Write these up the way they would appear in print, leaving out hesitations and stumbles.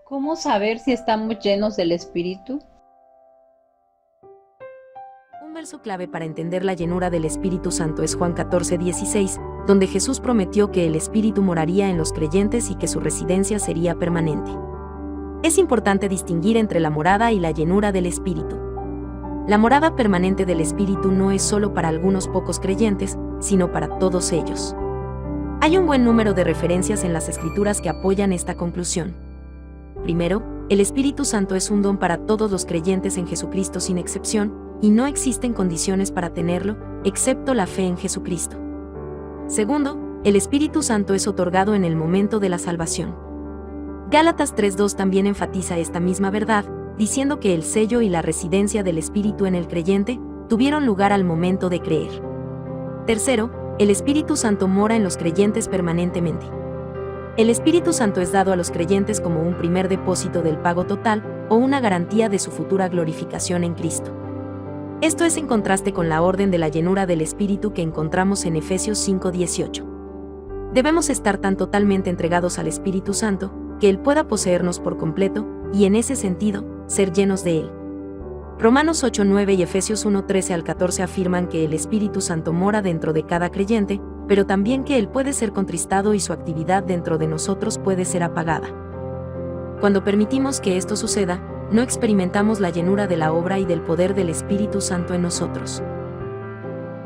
¿Cómo saber si estamos llenos del Espíritu? Un verso clave para entender la llenura del Espíritu Santo es Juan 14:16, donde Jesús prometió que el Espíritu moraría en los creyentes y que su residencia sería permanente. Es importante distinguir entre la morada y la llenura del Espíritu. La morada permanente del Espíritu no es solo para algunos pocos creyentes, sino para todos ellos. Hay un buen número de referencias en las Escrituras que apoyan esta conclusión. Primero, el Espíritu Santo es un don para todos los creyentes en Jesucristo sin excepción, y no existen condiciones para tenerlo, excepto la fe en Jesucristo. Segundo, el Espíritu Santo es otorgado en el momento de la salvación. Gálatas 3:2 también enfatiza esta misma verdad, diciendo que el sello y la residencia del Espíritu en el creyente tuvieron lugar al momento de creer. Tercero, el Espíritu Santo mora en los creyentes permanentemente. El Espíritu Santo es dado a los creyentes como un primer depósito del pago total o una garantía de su futura glorificación en Cristo. Esto es en contraste con la orden de la llenura del Espíritu que encontramos en Efesios 5:18. Debemos estar tan totalmente entregados al Espíritu Santo, que Él pueda poseernos por completo, y en ese sentido, ser llenos de Él. Romanos 8:9 y Efesios 1:13 al 14 afirman que el Espíritu Santo mora dentro de cada creyente, pero también que Él puede ser contristado y su actividad dentro de nosotros puede ser apagada. Cuando permitimos que esto suceda, no experimentamos la llenura de la obra y del poder del Espíritu Santo en nosotros.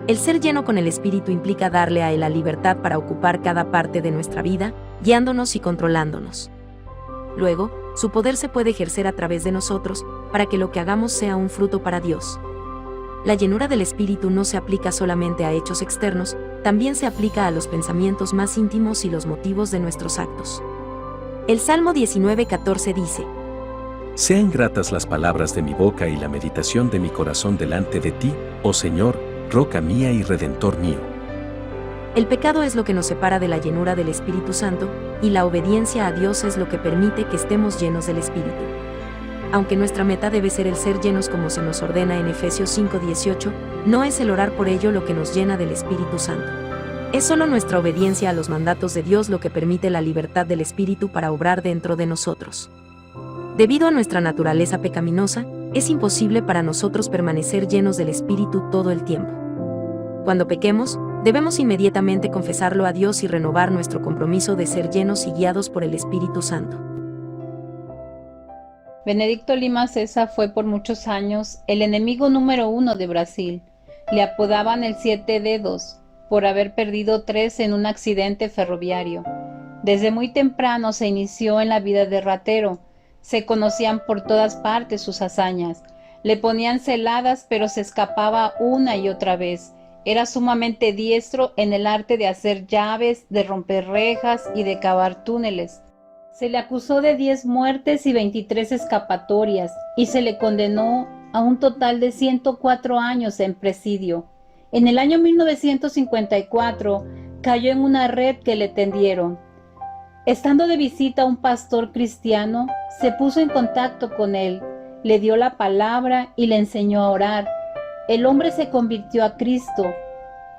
El ser lleno con el Espíritu implica darle a Él la libertad para ocupar cada parte de nuestra vida, guiándonos y controlándonos. Luego, su poder se puede ejercer a través de nosotros, para que lo que hagamos sea un fruto para Dios. La llenura del Espíritu no se aplica solamente a hechos externos, también se aplica a los pensamientos más íntimos y los motivos de nuestros actos. El Salmo 19:14 dice: Sean gratas las palabras de mi boca y la meditación de mi corazón delante de ti, oh Señor, roca mía y redentor mío. El pecado es lo que nos separa de la llenura del Espíritu Santo, y la obediencia a Dios es lo que permite que estemos llenos del Espíritu. Aunque nuestra meta debe ser el ser llenos como se nos ordena en Efesios 5:18, no es el orar por ello lo que nos llena del Espíritu Santo. Es solo nuestra obediencia a los mandatos de Dios lo que permite la libertad del Espíritu para obrar dentro de nosotros. Debido a nuestra naturaleza pecaminosa, es imposible para nosotros permanecer llenos del Espíritu todo el tiempo. Cuando pequemos, debemos inmediatamente confesarlo a Dios y renovar nuestro compromiso de ser llenos y guiados por el Espíritu Santo. Benedicto Lima Cesa fue por muchos años el enemigo número 1 de Brasil. Le apodaban el Siete Dedos, por haber perdido 3 en un accidente ferroviario. Desde muy temprano se inició en la vida de ratero. Se conocían por todas partes sus hazañas. Le ponían celadas, pero se escapaba una y otra vez. Era sumamente diestro en el arte de hacer llaves, de romper rejas y de cavar túneles. Se le acusó de 10 muertes y 23 escapatorias, y se le condenó a un total de 104 años en presidio. En el año 1954 cayó en una red que le tendieron. Estando de visita a un pastor cristiano, se puso en contacto con él, le dio la palabra y le enseñó a orar. El hombre se convirtió a Cristo.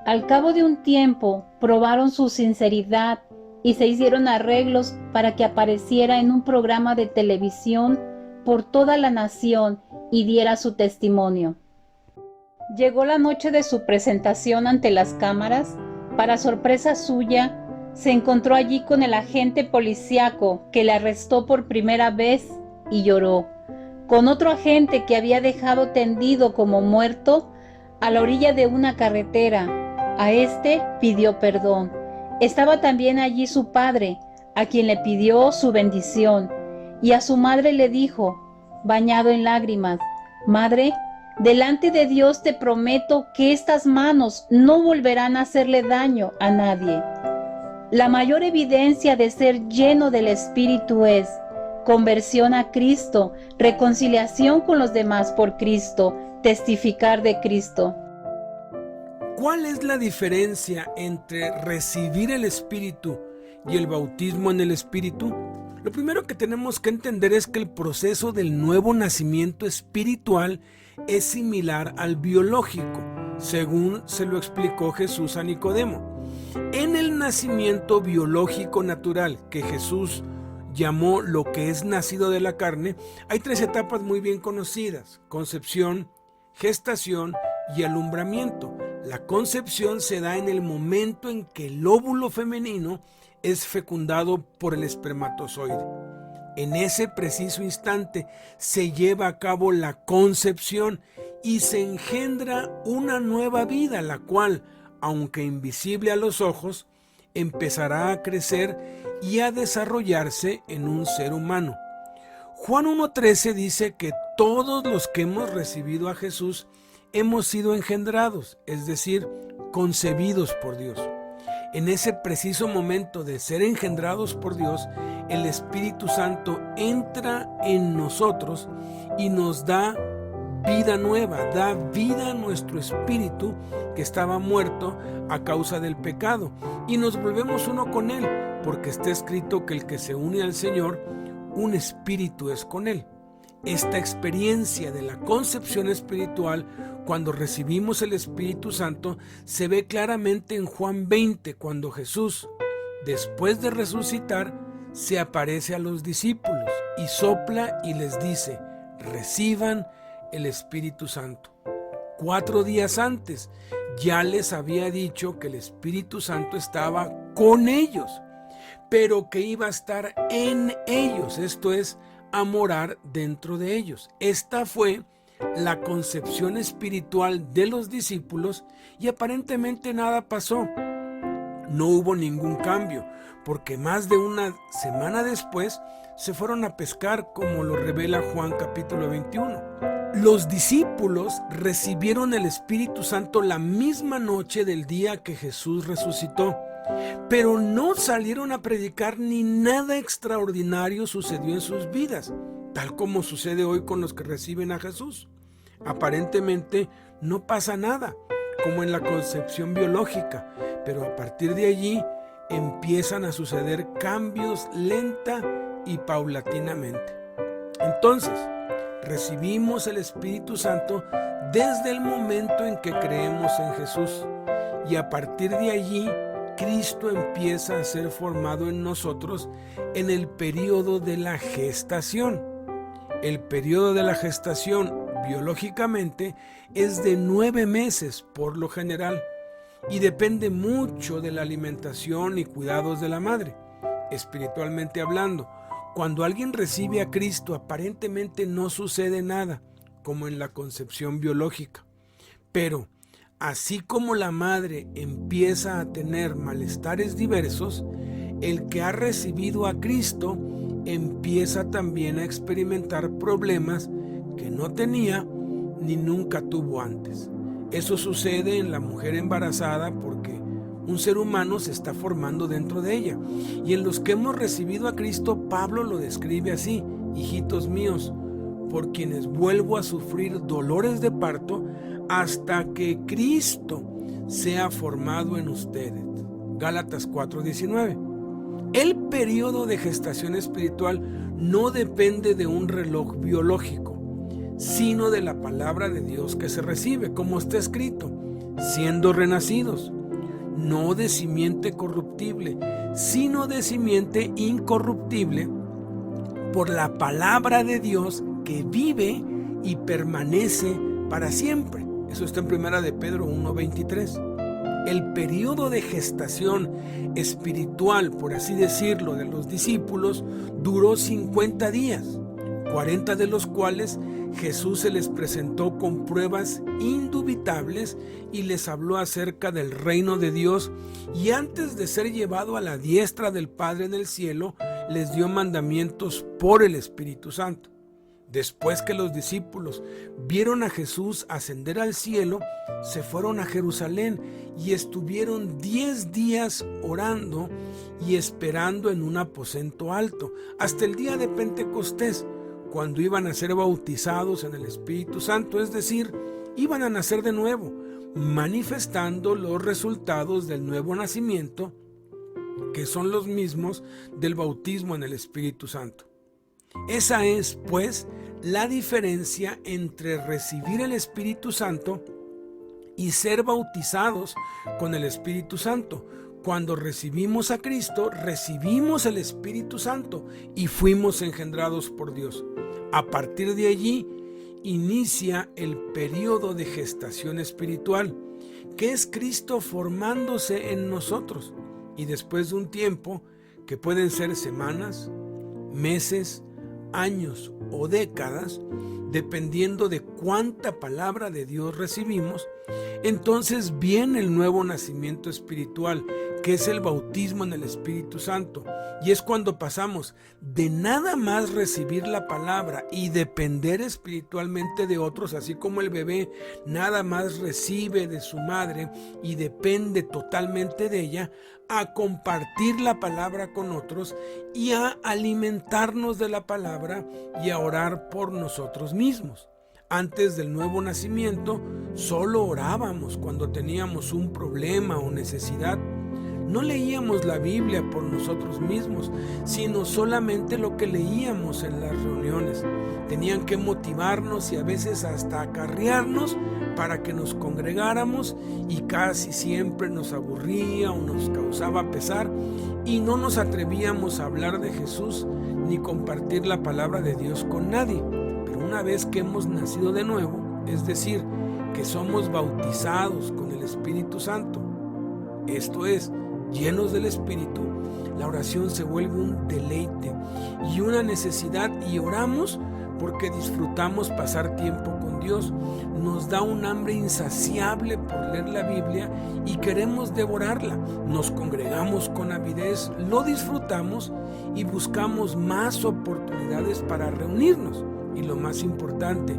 Al cabo de un tiempo, probaron su sinceridad y se hicieron arreglos para que apareciera en un programa de televisión por toda la nación y diera su testimonio. Llegó la noche de su presentación ante las cámaras. Para sorpresa suya, se encontró allí con el agente policíaco que le arrestó por primera vez y lloró, con otro agente que había dejado tendido como muerto a la orilla de una carretera. A este pidió perdón. Estaba también allí su padre, a quien le pidió su bendición, y a su madre le dijo, bañado en lágrimas: Madre, delante de Dios te prometo que estas manos no volverán a hacerle daño a nadie. La mayor evidencia de ser lleno del Espíritu es conversión a Cristo, reconciliación con los demás por Cristo, testificar de Cristo. ¿Cuál es la diferencia entre recibir el Espíritu y el bautismo en el Espíritu? Lo primero que tenemos que entender es que el proceso del nuevo nacimiento espiritual es similar al biológico, según se lo explicó Jesús a Nicodemo. En el nacimiento biológico natural que Jesús llamó lo que es nacido de la carne, hay 3 etapas muy bien conocidas: concepción, gestación y alumbramiento. La concepción se da en el momento en que el óvulo femenino es fecundado por el espermatozoide. En ese preciso instante se lleva a cabo la concepción y se engendra una nueva vida, la cual, aunque invisible a los ojos, empezará a crecer y a desarrollarse en un ser humano. Juan 1:13 dice que todos los que hemos recibido a Jesús hemos sido engendrados, es decir, concebidos por Dios. En ese preciso momento de ser engendrados por Dios, el Espíritu Santo entra en nosotros y nos da vida nueva, da vida a nuestro espíritu que estaba muerto a causa del pecado, y nos volvemos uno con Él, porque está escrito que el que se une al Señor, un espíritu es con Él. Esta experiencia de la concepción espiritual, cuando recibimos el Espíritu Santo, se ve claramente en Juan 20, cuando Jesús, después de resucitar, se aparece a los discípulos y sopla y les dice: reciban el Espíritu Santo. 4 días antes ya les había dicho que el Espíritu Santo estaba con ellos, pero que iba a estar en ellos, esto es, a morar dentro de ellos. Esta fue la concepción espiritual de los discípulos y aparentemente nada pasó. No hubo ningún cambio, porque más de una semana después se fueron a pescar, como lo revela Juan capítulo 21. Los discípulos recibieron el Espíritu Santo la misma noche del día que Jesús resucitó, pero no salieron a predicar ni nada extraordinario sucedió en sus vidas, tal como sucede hoy con los que reciben a Jesús. Aparentemente no pasa nada, como en la concepción biológica, pero a partir de allí empiezan a suceder cambios lenta y paulatinamente. Entonces, recibimos el Espíritu Santo desde el momento en que creemos en Jesús, y a partir de allí Cristo empieza a ser formado en nosotros en el periodo de la gestación. El periodo de la gestación biológicamente es de 9 meses por lo general y depende mucho de la alimentación y cuidados de la madre. Espiritualmente hablando, cuando alguien recibe a Cristo, aparentemente no sucede nada, como en la concepción biológica. Pero así como la madre empieza a tener malestares diversos, el que ha recibido a Cristo empieza también a experimentar problemas que no tenía ni nunca tuvo antes. Eso sucede en la mujer embarazada porque un ser humano se está formando dentro de ella. Y en los que hemos recibido a Cristo, Pablo lo describe así: hijitos míos, por quienes vuelvo a sufrir dolores de parto hasta que Cristo sea formado en ustedes. Gálatas 4:19. El periodo de gestación espiritual no depende de un reloj biológico, sino de la palabra de Dios que se recibe, como está escrito: siendo renacidos, no de simiente corruptible, sino de simiente incorruptible, por la palabra de Dios que vive y permanece para siempre. Eso está en 1 de Pedro 1:23. El periodo de gestación espiritual, por así decirlo, de los discípulos duró 50 días, 40 de los cuales Jesús se les presentó con pruebas indubitables y les habló acerca del reino de Dios, y antes de ser llevado a la diestra del Padre en el cielo, les dio mandamientos por el Espíritu Santo. Después que los discípulos vieron a Jesús ascender al cielo, se fueron a Jerusalén y estuvieron 10 días orando y esperando en un aposento alto, hasta el día de Pentecostés, cuando iban a ser bautizados en el Espíritu Santo, es decir, iban a nacer de nuevo, manifestando los resultados del nuevo nacimiento, que son los mismos del bautismo en el Espíritu Santo. Esa es, pues, la diferencia entre recibir el Espíritu Santo y ser bautizados con el Espíritu Santo, Cuando recibimos a Cristo, recibimos el Espíritu Santo y fuimos engendrados por Dios. A partir de allí, inicia el periodo de gestación espiritual, que es Cristo formándose en nosotros. Y después de un tiempo, que pueden ser semanas, meses, años o décadas, dependiendo de cuánta palabra de Dios recibimos, entonces viene el nuevo nacimiento espiritual, que es el bautismo en el Espíritu Santo. Y es cuando pasamos de nada más recibir la palabra y depender espiritualmente de otros, así como el bebé nada más recibe de su madre y depende totalmente de ella, a compartir la palabra con otros y a alimentarnos de la palabra y a orar por nosotros mismos. Antes del nuevo nacimiento, solo orábamos cuando teníamos un problema o necesidad. No leíamos la Biblia por nosotros mismos, sino solamente lo que leíamos en las reuniones. Tenían que motivarnos y a veces hasta acarrearnos para que nos congregáramos, y casi siempre nos aburría o nos causaba pesar y no nos atrevíamos a hablar de Jesús ni compartir la palabra de Dios con nadie. Pero una vez que hemos nacido de nuevo, es decir, que somos bautizados con el Espíritu Santo, esto es, llenos del Espíritu, la oración se vuelve un deleite y una necesidad, y oramos porque disfrutamos pasar tiempo con Dios. Nos da un hambre insaciable por leer la Biblia y queremos devorarla. Nos congregamos con avidez, lo disfrutamos y buscamos más oportunidades para reunirnos. Y lo más importante,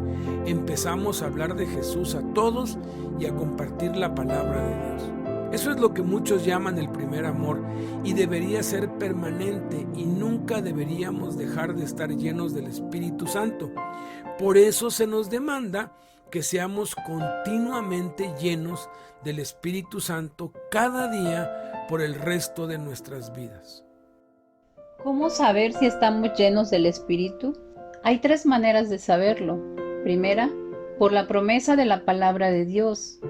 empezamos a hablar de Jesús a todos y a compartir la palabra de Dios. Eso es lo que muchos llaman el primer amor, y debería ser permanente, y nunca deberíamos dejar de estar llenos del Espíritu Santo. Por eso se nos demanda que seamos continuamente llenos del Espíritu Santo cada día por el resto de nuestras vidas. ¿Cómo saber si estamos llenos del Espíritu? Hay 3 maneras de saberlo. Primera, por la promesa de la palabra de Dios.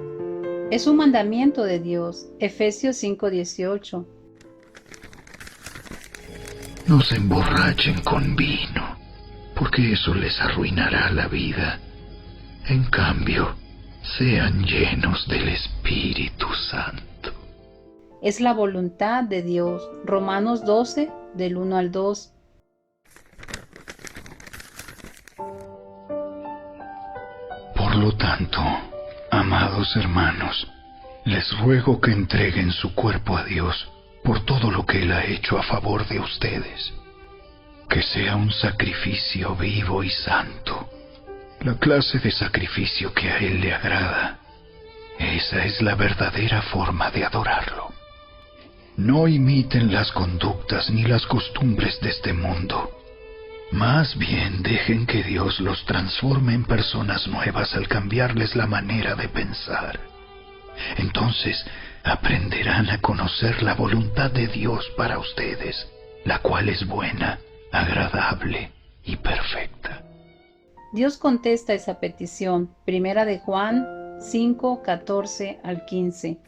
Es un mandamiento de Dios, Efesios 5:18. No se emborrachen con vino, porque eso les arruinará la vida. En cambio, sean llenos del Espíritu Santo. Es la voluntad de Dios, Romanos 12, del 1 al 2. Por lo tanto, amados hermanos, les ruego que entreguen su cuerpo a Dios por todo lo que Él ha hecho a favor de ustedes, que sea un sacrificio vivo y santo, la clase de sacrificio que a Él le agrada. Esa es la verdadera forma de adorarlo. No imiten las conductas ni las costumbres de este mundo. Más bien dejen que Dios los transforme en personas nuevas al cambiarles la manera de pensar. Entonces aprenderán a conocer la voluntad de Dios para ustedes, la cual es buena, agradable y perfecta. Dios contesta esa petición, 1 de Juan 5, 14 al 15.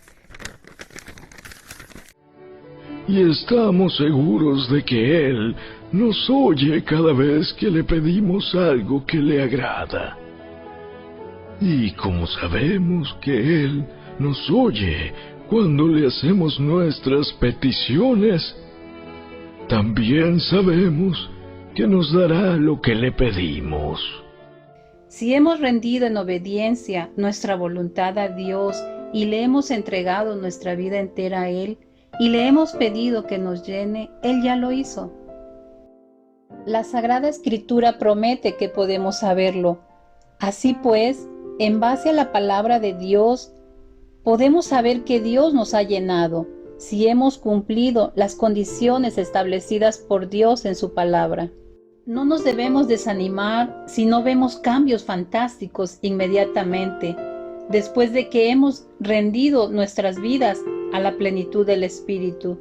Y estamos seguros de que Él nos oye cada vez que le pedimos algo que le agrada. Y como sabemos que Él nos oye cuando le hacemos nuestras peticiones, también sabemos que nos dará lo que le pedimos. Si hemos rendido en obediencia nuestra voluntad a Dios y le hemos entregado nuestra vida entera a Él y le hemos pedido que nos llene, Él ya lo hizo. La Sagrada Escritura promete que podemos saberlo. Así pues, en base a la palabra de Dios, podemos saber que Dios nos ha llenado, si hemos cumplido las condiciones establecidas por Dios en su palabra. No nos debemos desanimar si no vemos cambios fantásticos inmediatamente, después de que hemos rendido nuestras vidas a la plenitud del Espíritu.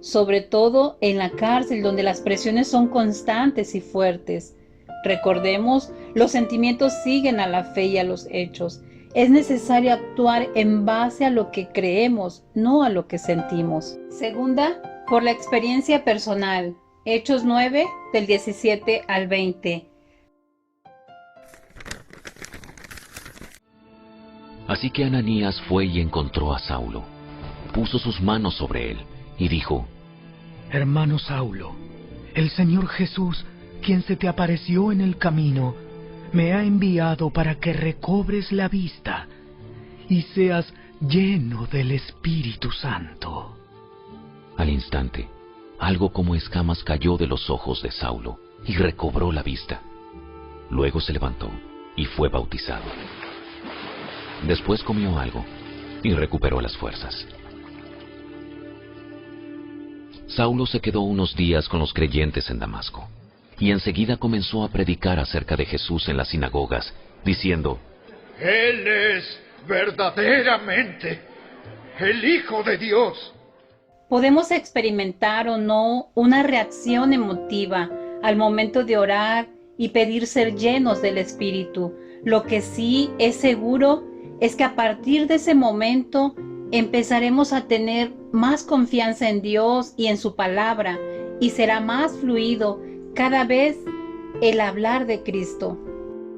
Sobre todo en la cárcel, donde las presiones son constantes y fuertes. Recordemos, los sentimientos siguen a la fe y a los hechos, Es necesario actuar en base a lo que creemos, no a lo que sentimos. Segunda, por la experiencia personal. Hechos 9, del 17 al 20. Así que Ananías fue y encontró a Saulo, puso sus manos sobre él y dijo: Hermano Saulo, el Señor Jesús, quien se te apareció en el camino, me ha enviado para que recobres la vista y seas lleno del Espíritu Santo. Al instante, algo como escamas cayó de los ojos de Saulo y recobró la vista. Luego se levantó y fue bautizado. Después comió algo y recuperó las fuerzas. Saulo se quedó unos días con los creyentes en Damasco, y enseguida comenzó a predicar acerca de Jesús en las sinagogas, diciendo: Él es verdaderamente el Hijo de Dios. Podemos experimentar o no una reacción emotiva al momento de orar y pedir ser llenos del Espíritu. Lo que sí es seguro es que a partir de ese momento empezaremos a tener más confianza en Dios y en su palabra, y será más fluido cada vez el hablar de Cristo.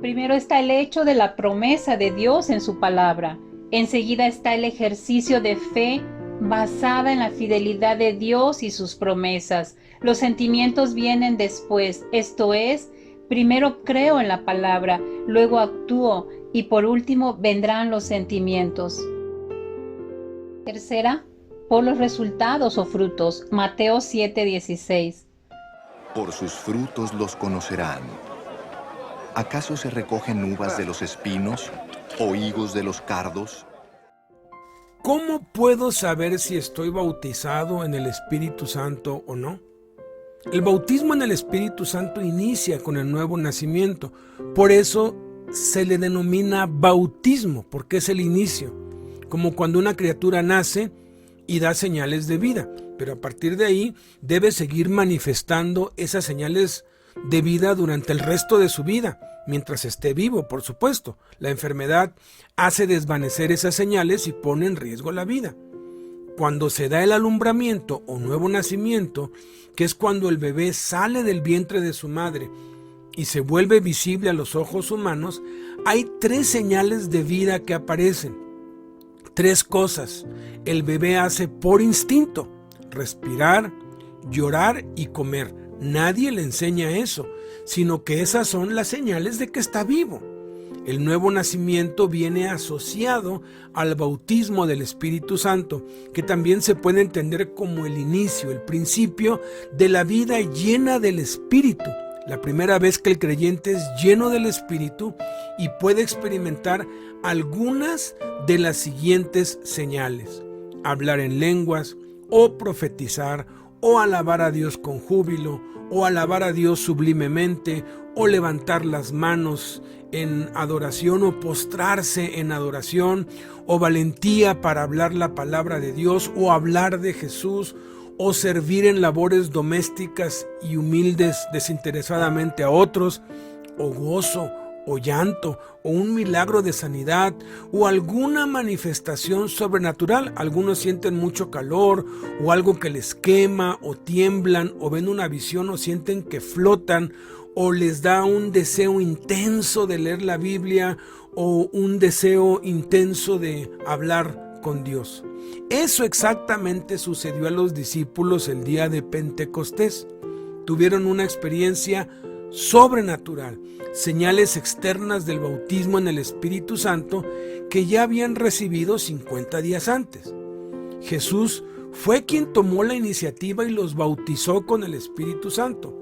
Primero está el hecho de la promesa de Dios en su palabra. Enseguida está el ejercicio de fe basada en la fidelidad de Dios y sus promesas. Los sentimientos vienen después, esto es, primero creo en la palabra, luego actúo y por último vendrán los sentimientos. Tercera, por los resultados o frutos. Mateo 7:16. Por sus frutos los conocerán. ¿Acaso se recogen uvas de los espinos o higos de los cardos? ¿Cómo puedo saber si estoy bautizado en el Espíritu Santo o no? El bautismo en el Espíritu Santo inicia con el nuevo nacimiento. Por eso se le denomina bautismo, porque es el inicio. Como cuando una criatura nace y da señales de vida, pero a partir de ahí debe seguir manifestando esas señales de vida durante el resto de su vida, mientras esté vivo, por supuesto. La enfermedad hace desvanecer esas señales y pone en riesgo la vida. Cuando se da el alumbramiento o nuevo nacimiento, que es cuando el bebé sale del vientre de su madre y se vuelve visible a los ojos humanos, hay 3 señales de vida que aparecen. 3 cosas el bebé hace por instinto: respirar, llorar y comer. Nadie le enseña eso, sino que esas son las señales de que está vivo. El nuevo nacimiento viene asociado al bautismo del Espíritu Santo, que también se puede entender como el inicio, el principio de la vida llena del Espíritu. La primera vez que el creyente es lleno del Espíritu y puede experimentar algunas de las siguientes señales: hablar en lenguas, o profetizar, o alabar a Dios con júbilo, o alabar a Dios sublimemente, o levantar las manos en adoración, o postrarse en adoración, o valentía para hablar la palabra de Dios, o hablar de Jesús, o servir en labores domésticas y humildes desinteresadamente a otros, o gozo, o llanto, o un milagro de sanidad, o alguna manifestación sobrenatural. Algunos sienten mucho calor, o algo que les quema, o tiemblan, o ven una visión, o sienten que flotan, o les da un deseo intenso de leer la Biblia, o un deseo intenso de hablar con Dios. Eso exactamente sucedió a los discípulos el día de Pentecostés. Tuvieron una experiencia sobrenatural, señales externas del bautismo en el Espíritu Santo que ya habían recibido 50 días antes. Jesús fue quien tomó la iniciativa y los bautizó con el Espíritu Santo.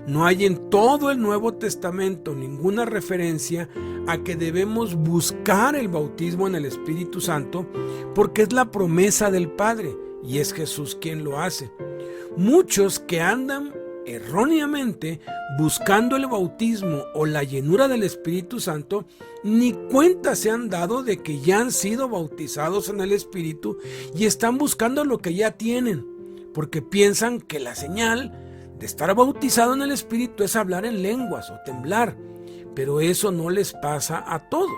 No hay en todo el Nuevo Testamento ninguna referencia a que debemos buscar el bautismo en el Espíritu Santo, porque es la promesa del Padre y es Jesús quien lo hace. Muchos que andan erróneamente buscando el bautismo o la llenura del Espíritu Santo, ni cuenta se han dado de que ya han sido bautizados en el Espíritu y están buscando lo que ya tienen, porque piensan que la señal de estar bautizado en el Espíritu es hablar en lenguas o temblar, pero eso no les pasa a todos.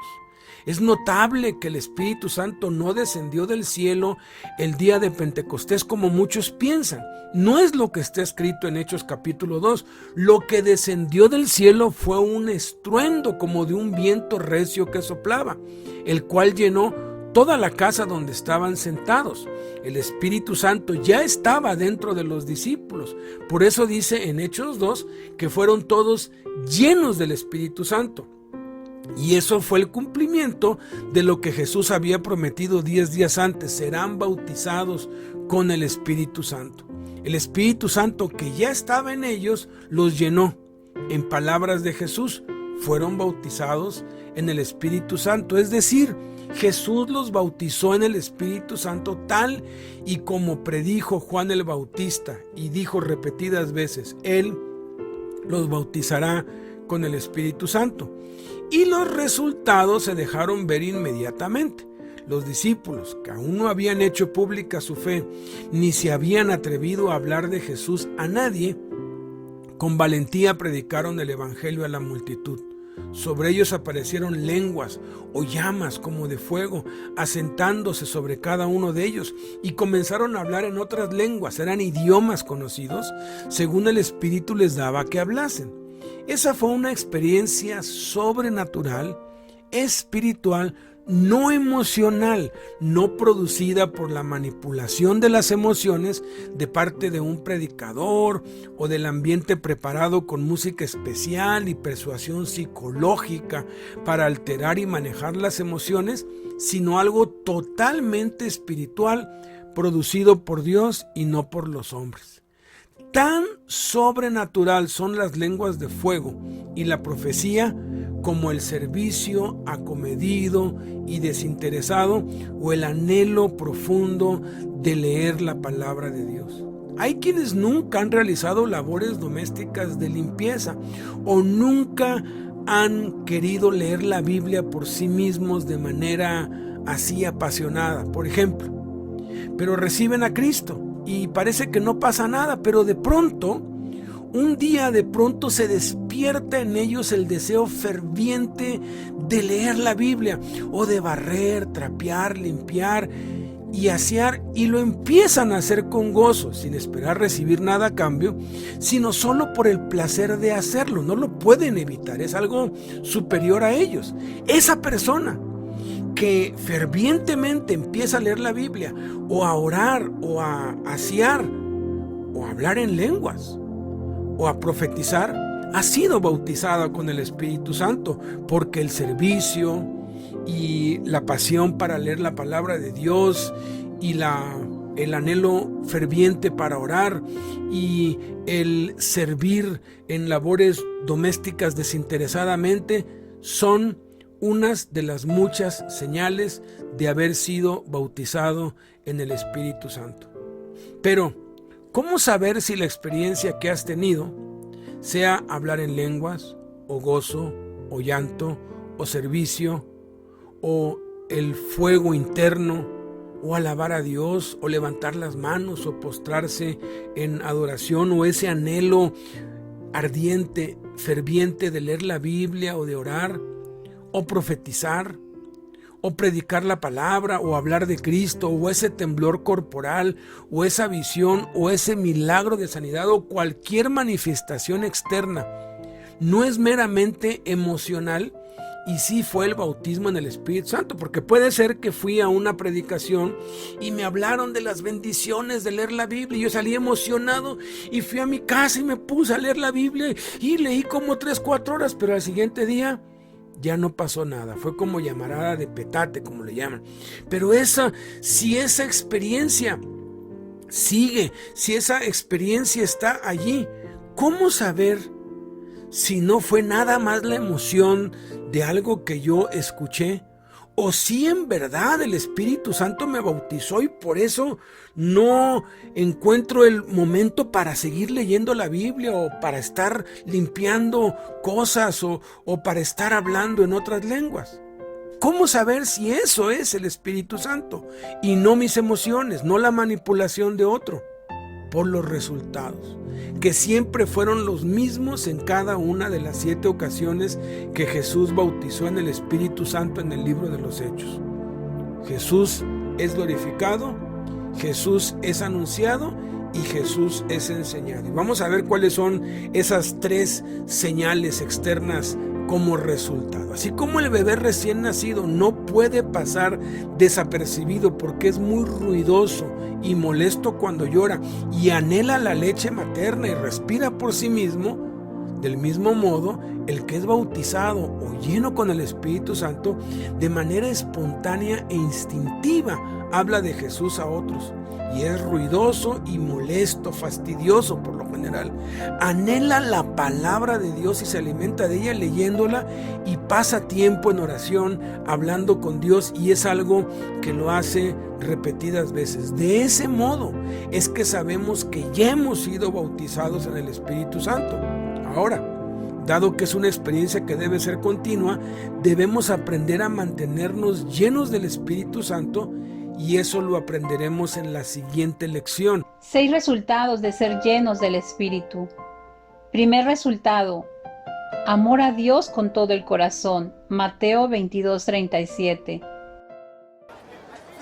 Es notable que el Espíritu Santo no descendió del cielo el día de Pentecostés como muchos piensan. No es lo que está escrito en Hechos capítulo 2. Lo que descendió del cielo fue un estruendo como de un viento recio que soplaba, el cual llenó toda la casa donde estaban sentados. El Espíritu Santo ya estaba dentro de los discípulos. Por eso dice en Hechos 2 que fueron todos llenos del Espíritu Santo. Y eso fue el cumplimiento de lo que Jesús había prometido 10 días antes. Serán bautizados con el Espíritu Santo. El Espíritu Santo que ya estaba en ellos los llenó. En palabras de Jesús, fueron bautizados en el Espíritu Santo. Es decir, Jesús los bautizó en el Espíritu Santo tal y como predijo Juan el Bautista y dijo repetidas veces, Él los bautizará con el Espíritu Santo. Y los resultados se dejaron ver inmediatamente. Los discípulos, que aún no habían hecho pública su fe, ni se habían atrevido a hablar de Jesús a nadie, con valentía predicaron el Evangelio a la multitud. Sobre ellos aparecieron lenguas o llamas como de fuego, asentándose sobre cada uno de ellos, y comenzaron a hablar en otras lenguas. Eran idiomas conocidos, según el Espíritu les daba que hablasen. Esa fue una experiencia sobrenatural, espiritual, no emocional, no producida por la manipulación de las emociones de parte de un predicador o del ambiente preparado con música especial y persuasión psicológica para alterar y manejar las emociones, sino algo totalmente espiritual, producido por Dios y no por los hombres. Tan sobrenatural son las lenguas de fuego y la profecía como el servicio acomedido y desinteresado o el anhelo profundo de leer la palabra de Dios. Hay quienes nunca han realizado labores domésticas de limpieza o nunca han querido leer la Biblia por sí mismos de manera así apasionada, por ejemplo, pero reciben a Cristo y parece que no pasa nada, pero de pronto, un día de pronto se despierta en ellos el deseo ferviente de leer la Biblia o de barrer, trapear, limpiar y asear, y lo empiezan a hacer con gozo, sin esperar recibir nada a cambio, sino solo por el placer de hacerlo. No lo pueden evitar, es algo superior a ellos. Esa persona que fervientemente empieza a leer la Biblia o a orar o a asear o a hablar en lenguas o a profetizar, ha sido bautizada con el Espíritu Santo, porque el servicio y la pasión para leer la palabra de Dios y el anhelo ferviente para orar y el servir en labores domésticas desinteresadamente son unas de las muchas señales de haber sido bautizado en el Espíritu Santo. Pero, ¿cómo saber si la experiencia que has tenido, sea hablar en lenguas, o gozo, o llanto, o servicio, o el fuego interno, o alabar a Dios, o levantar las manos, o postrarse en adoración, o ese anhelo ardiente, ferviente de leer la Biblia o de orar, o profetizar, o predicar la palabra, o hablar de Cristo, o ese temblor corporal, o esa visión, o ese milagro de sanidad, o cualquier manifestación externa, no es meramente emocional y sí fue el bautismo en el Espíritu Santo? Porque puede ser que fui a una predicación y me hablaron de las bendiciones de leer la Biblia y yo salí emocionado y fui a mi casa y me puse a leer la Biblia y leí como 3-4 horas, pero al siguiente día ya no pasó nada. Fue como llamarada de petate, como le llaman. Pero si esa experiencia sigue, si esa experiencia está allí, ¿cómo saber si no fue nada más la emoción de algo que yo escuché? O si en verdad el Espíritu Santo me bautizó y por eso no encuentro el momento para seguir leyendo la Biblia o para estar limpiando cosas o para estar hablando en otras lenguas. ¿Cómo saber si eso es el Espíritu Santo y no mis emociones, no la manipulación de otro? por los resultados, que siempre fueron los mismos en cada una de las 7 ocasiones que Jesús bautizó en el Espíritu Santo en el libro de los Hechos. Jesús es glorificado, Jesús es anunciado y Jesús es enseñado. Y vamos a ver cuáles son esas 3 señales externas como resultado. Así como el bebé recién nacido no puede pasar desapercibido porque es muy ruidoso y molesto cuando llora y anhela la leche materna y respira por sí mismo, del mismo modo, el que es bautizado o lleno con el Espíritu Santo, de manera espontánea e instintiva, habla de Jesús a otros. Y es ruidoso y molesto, fastidioso por lo general. Anhela la palabra de Dios y se alimenta de ella leyéndola y pasa tiempo en oración, hablando con Dios, y es algo que lo hace repetidas veces. De ese modo es que sabemos que ya hemos sido bautizados en el Espíritu Santo. Ahora, dado que es una experiencia que debe ser continua, debemos aprender a mantenernos llenos del Espíritu Santo, y eso lo aprenderemos en la siguiente lección. 6 resultados de ser llenos del Espíritu. Primer resultado: amor a Dios con todo el corazón. Mateo 22:37.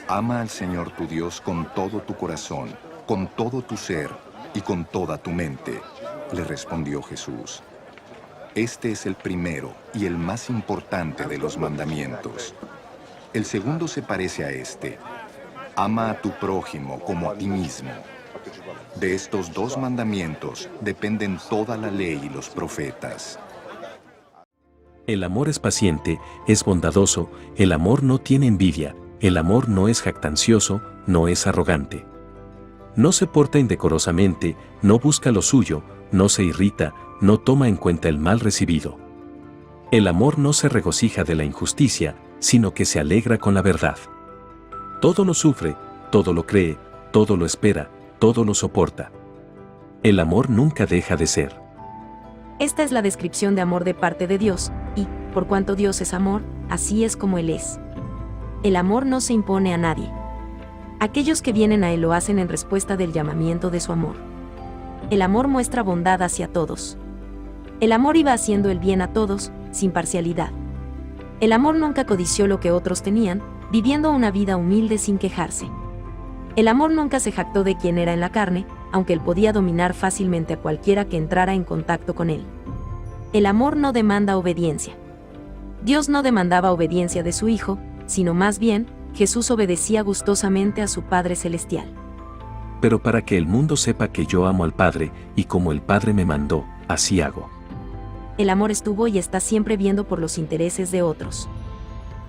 Ama al Señor tu Dios con todo tu corazón, con todo tu ser y con toda tu mente, le respondió Jesús. Este es el primero y el más importante de los mandamientos. El segundo se parece a este: ama a tu prójimo como a ti mismo. De estos 2 mandamientos dependen toda la ley y los profetas. El amor es paciente, es bondadoso, el amor no tiene envidia, el amor no es jactancioso, no es arrogante. No se porta indecorosamente, no busca lo suyo, no se irrita, no toma en cuenta el mal recibido. El amor no se regocija de la injusticia, sino que se alegra con la verdad. Todo lo sufre, todo lo cree, todo lo espera, todo lo soporta. El amor nunca deja de ser. Esta es la descripción de amor de parte de Dios, y, por cuanto Dios es amor, así es como Él es. El amor no se impone a nadie. Aquellos que vienen a Él lo hacen en respuesta del llamamiento de su amor. El amor muestra bondad hacia todos. El amor iba haciendo el bien a todos, sin parcialidad. El amor nunca codició lo que otros tenían, viviendo una vida humilde sin quejarse. El amor nunca se jactó de quien era en la carne, aunque él podía dominar fácilmente a cualquiera que entrara en contacto con él. El amor no demanda obediencia. Dios no demandaba obediencia de su Hijo, sino más bien, Jesús obedecía gustosamente a su Padre Celestial. Pero para que el mundo sepa que yo amo al Padre, y como el Padre me mandó, así hago. El amor estuvo y está siempre viendo por los intereses de otros.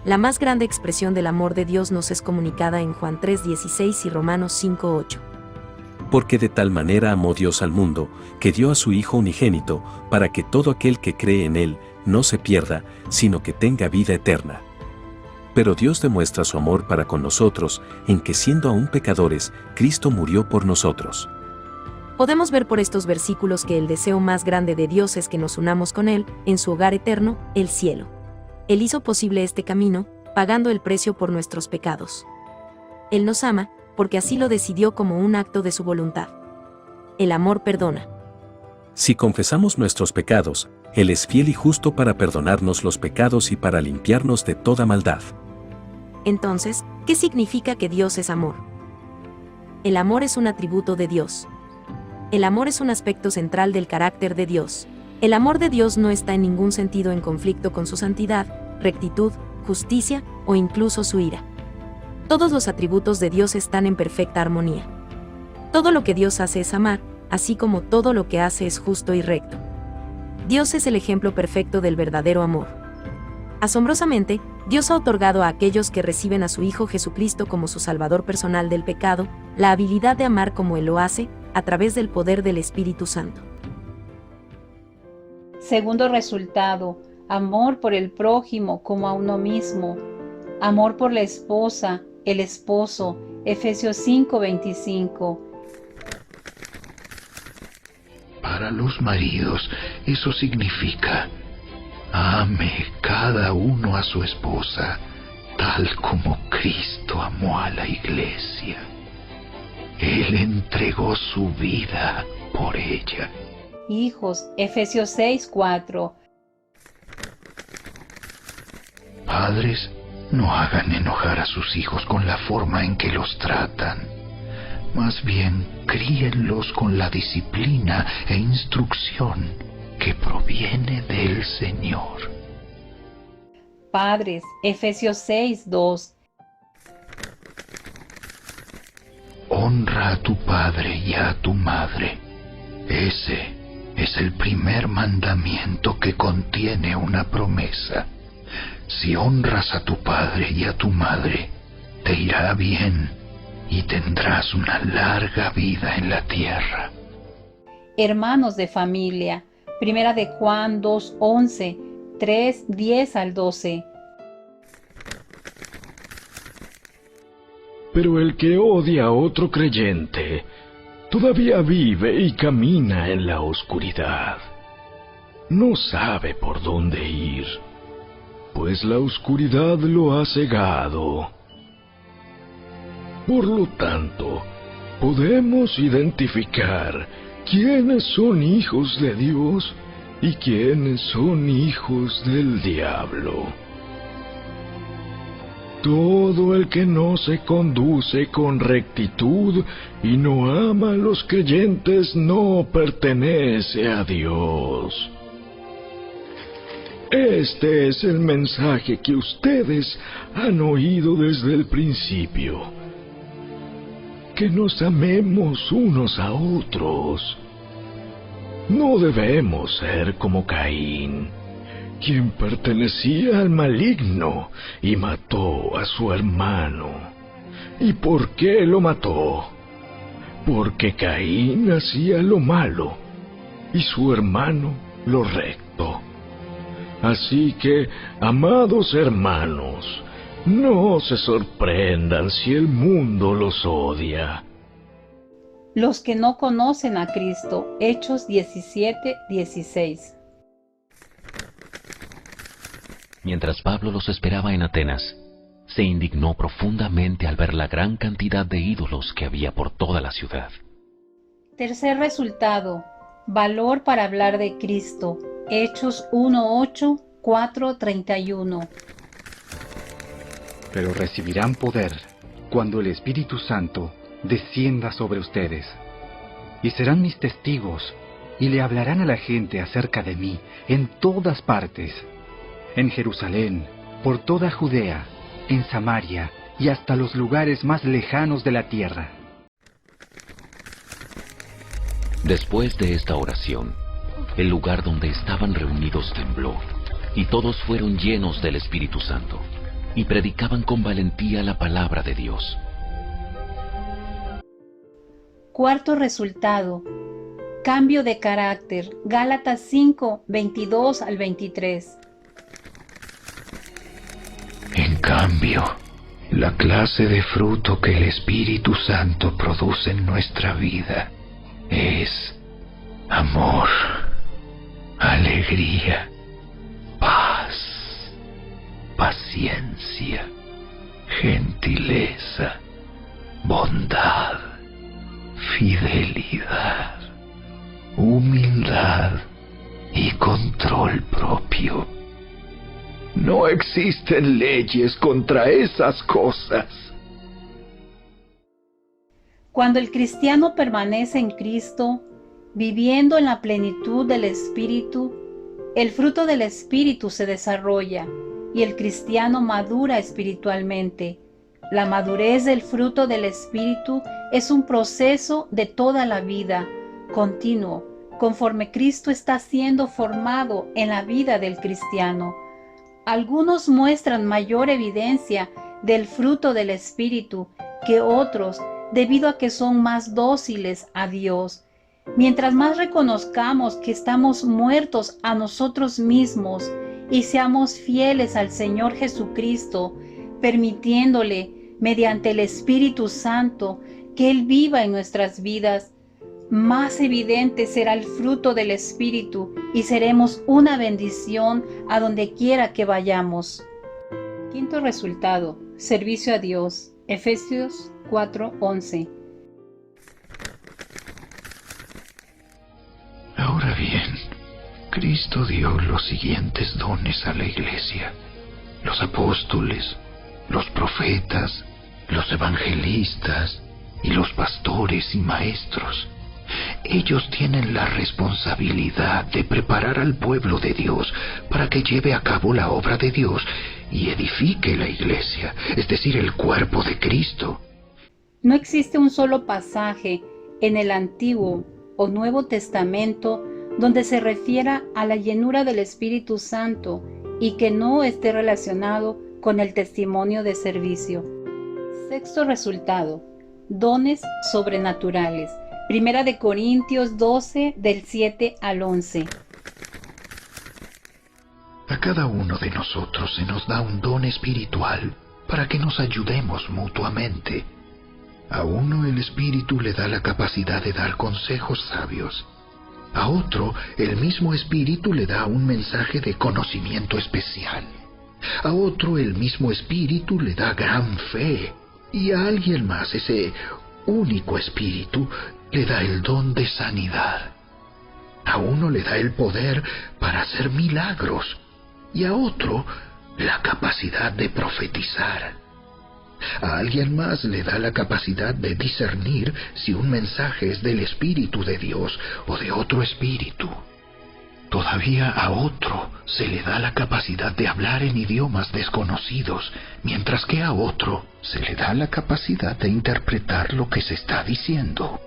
La más grande expresión del amor de Dios nos es comunicada en Juan 3:16 y Romanos 5:8. Porque de tal manera amó Dios al mundo, que dio a su Hijo unigénito, para que todo aquel que cree en Él no se pierda, sino que tenga vida eterna. Pero Dios demuestra su amor para con nosotros, en que siendo aún pecadores, Cristo murió por nosotros. Podemos ver por estos versículos que el deseo más grande de Dios es que nos unamos con Él, en su hogar eterno, el cielo. Él hizo posible este camino, pagando el precio por nuestros pecados. Él nos ama, porque así lo decidió como un acto de su voluntad. El amor perdona. Si confesamos nuestros pecados, Él es fiel y justo para perdonarnos los pecados y para limpiarnos de toda maldad. Entonces, ¿qué significa que Dios es amor? El amor es un atributo de Dios. El amor es un aspecto central del carácter de Dios. El amor de Dios no está en ningún sentido en conflicto con su santidad, rectitud, justicia o incluso su ira. Todos los atributos de Dios están en perfecta armonía. Todo lo que Dios hace es amar, así como todo lo que hace es justo y recto. Dios es el ejemplo perfecto del verdadero amor. Asombrosamente, Dios ha otorgado a aquellos que reciben a su Hijo Jesucristo como su Salvador personal del pecado, la habilidad de amar como Él lo hace, a través del poder del Espíritu Santo. Segundo resultado: amor por el prójimo como a uno mismo. Amor por la esposa, el esposo. Efesios 5:25. Para los maridos, eso significa: ame cada uno a su esposa, tal como Cristo amó a la iglesia. Él entregó su vida por ella. Hijos, Efesios 6:4. Padres, no hagan enojar a sus hijos con la forma en que los tratan. Más bien, críenlos con la disciplina e instrucción que proviene del Señor. Padres, Efesios 6:2. Honra a tu padre y a tu madre. Ese es el primer mandamiento que contiene una promesa. Si honras a tu padre y a tu madre, te irá bien y tendrás una larga vida en la tierra. Hermanos de familia, Primera de Juan 2:11, 3:10 al 12. Pero el que odia a otro creyente todavía vive y camina en la oscuridad. No sabe por dónde ir, pues la oscuridad lo ha cegado. Por lo tanto, podemos identificar quiénes son hijos de Dios y quiénes son hijos del diablo. Todo el que no se conduce con rectitud y no ama a los creyentes no pertenece a Dios. Este es el mensaje que ustedes han oído desde el principio: que nos amemos unos a otros. No debemos ser como Caín, quien pertenecía al maligno y mató a su hermano. ¿Y por qué lo mató? Porque Caín hacía lo malo y su hermano lo recto. Así que, amados hermanos, no se sorprendan si el mundo los odia. Los que no conocen a Cristo, Hechos 17:16. Mientras Pablo los esperaba en Atenas, se indignó profundamente al ver la gran cantidad de ídolos que había por toda la ciudad. Tercer resultado, valor para hablar de Cristo, Hechos 1:8, 4:31. Pero recibirán poder cuando el Espíritu Santo descienda sobre ustedes. Y serán mis testigos, y le hablarán a la gente acerca de mí en todas partes, en Jerusalén, por toda Judea, en Samaria y hasta los lugares más lejanos de la tierra. Después de esta oración, el lugar donde estaban reunidos tembló, y todos fueron llenos del Espíritu Santo, y predicaban con valentía la palabra de Dios. Cuarto resultado, cambio de carácter, Gálatas 5:22 al 23. En cambio, la clase de fruto que el Espíritu Santo produce en nuestra vida es amor, alegría, paz, paciencia, gentileza, bondad, fidelidad, humildad y control propio. No existen leyes contra esas cosas. Cuando el cristiano permanece en Cristo, viviendo en la plenitud del Espíritu, el fruto del Espíritu se desarrolla y el cristiano madura espiritualmente. La madurez del fruto del Espíritu es un proceso de toda la vida, continuo, conforme Cristo está siendo formado en la vida del cristiano. Algunos muestran mayor evidencia del fruto del Espíritu que otros, debido a que son más dóciles a Dios. Mientras más reconozcamos que estamos muertos a nosotros mismos y seamos fieles al Señor Jesucristo, permitiéndole, mediante el Espíritu Santo, que Él viva en nuestras vidas, más evidente será el fruto del Espíritu y seremos una bendición a donde quiera que vayamos. Quinto resultado, servicio a Dios, Efesios 4:11. bien. Cristo dio los siguientes dones a la iglesia: los apóstoles, los profetas, los evangelistas y los pastores y maestros. Ellos tienen la responsabilidad de preparar al pueblo de Dios para que lleve a cabo la obra de Dios y edifique la iglesia, es decir, el cuerpo de Cristo. No existe un solo pasaje en el Antiguo o Nuevo Testamento donde se refiera a la llenura del Espíritu Santo y que no esté relacionado con el testimonio de servicio. Sexto resultado: dones sobrenaturales. Primera de Corintios 12, del 7 al 11. A cada uno de nosotros se nos da un don espiritual para que nos ayudemos mutuamente. A uno el Espíritu le da la capacidad de dar consejos sabios. A otro el mismo Espíritu le da un mensaje de conocimiento especial. A otro el mismo Espíritu le da gran fe. Y a alguien más ese único Espíritu le da el don de sanidad. A uno le da el poder para hacer milagros y a otro la capacidad de profetizar. A alguien más le da la capacidad de discernir si un mensaje es del Espíritu de Dios o de otro espíritu. Todavía a otro se le da la capacidad de hablar en idiomas desconocidos, mientras que a otro se le da la capacidad de interpretar lo que se está diciendo.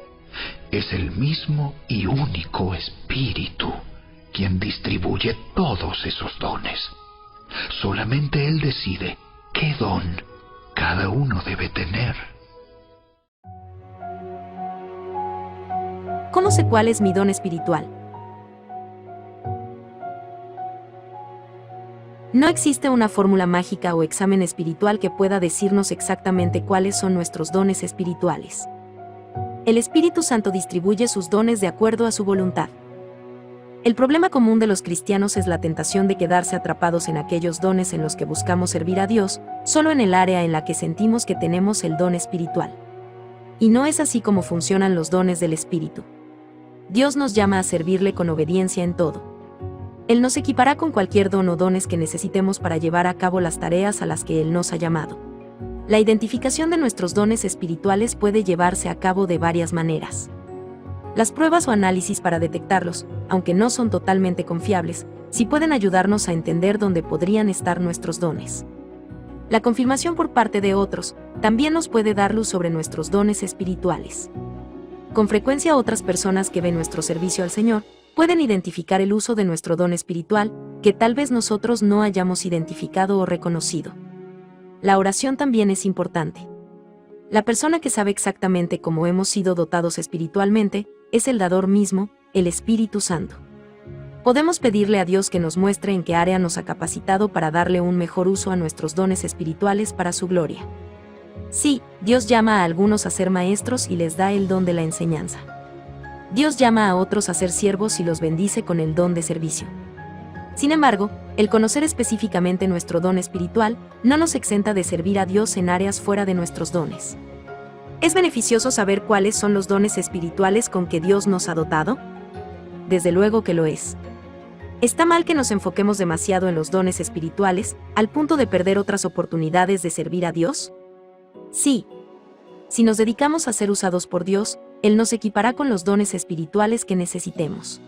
Es el mismo y único Espíritu quien distribuye todos esos dones. Solamente Él decide qué don cada uno debe tener. ¿Cómo sé cuál es mi don espiritual? No existe una fórmula mágica o examen espiritual que pueda decirnos exactamente cuáles son nuestros dones espirituales. El Espíritu Santo distribuye sus dones de acuerdo a su voluntad. El problema común de los cristianos es la tentación de quedarse atrapados en aquellos dones en los que buscamos servir a Dios, solo en el área en la que sentimos que tenemos el don espiritual. Y no es así como funcionan los dones del Espíritu. Dios nos llama a servirle con obediencia en todo. Él nos equipará con cualquier don o dones que necesitemos para llevar a cabo las tareas a las que Él nos ha llamado. La identificación de nuestros dones espirituales puede llevarse a cabo de varias maneras. Las pruebas o análisis para detectarlos, aunque no son totalmente confiables, sí pueden ayudarnos a entender dónde podrían estar nuestros dones. La confirmación por parte de otros también nos puede dar luz sobre nuestros dones espirituales. Con frecuencia otras personas que ven nuestro servicio al Señor pueden identificar el uso de nuestro don espiritual que tal vez nosotros no hayamos identificado o reconocido. La oración también es importante. La persona que sabe exactamente cómo hemos sido dotados espiritualmente es el dador mismo, el Espíritu Santo. Podemos pedirle a Dios que nos muestre en qué área nos ha capacitado para darle un mejor uso a nuestros dones espirituales para su gloria. Sí, Dios llama a algunos a ser maestros y les da el don de la enseñanza. Dios llama a otros a ser siervos y los bendice con el don de servicio. Sin embargo, el conocer específicamente nuestro don espiritual no nos exenta de servir a Dios en áreas fuera de nuestros dones. ¿Es beneficioso saber cuáles son los dones espirituales con que Dios nos ha dotado? Desde luego que lo es. ¿Está mal que nos enfoquemos demasiado en los dones espirituales, al punto de perder otras oportunidades de servir a Dios? Sí. Si nos dedicamos a ser usados por Dios, Él nos equipará con los dones espirituales que necesitemos.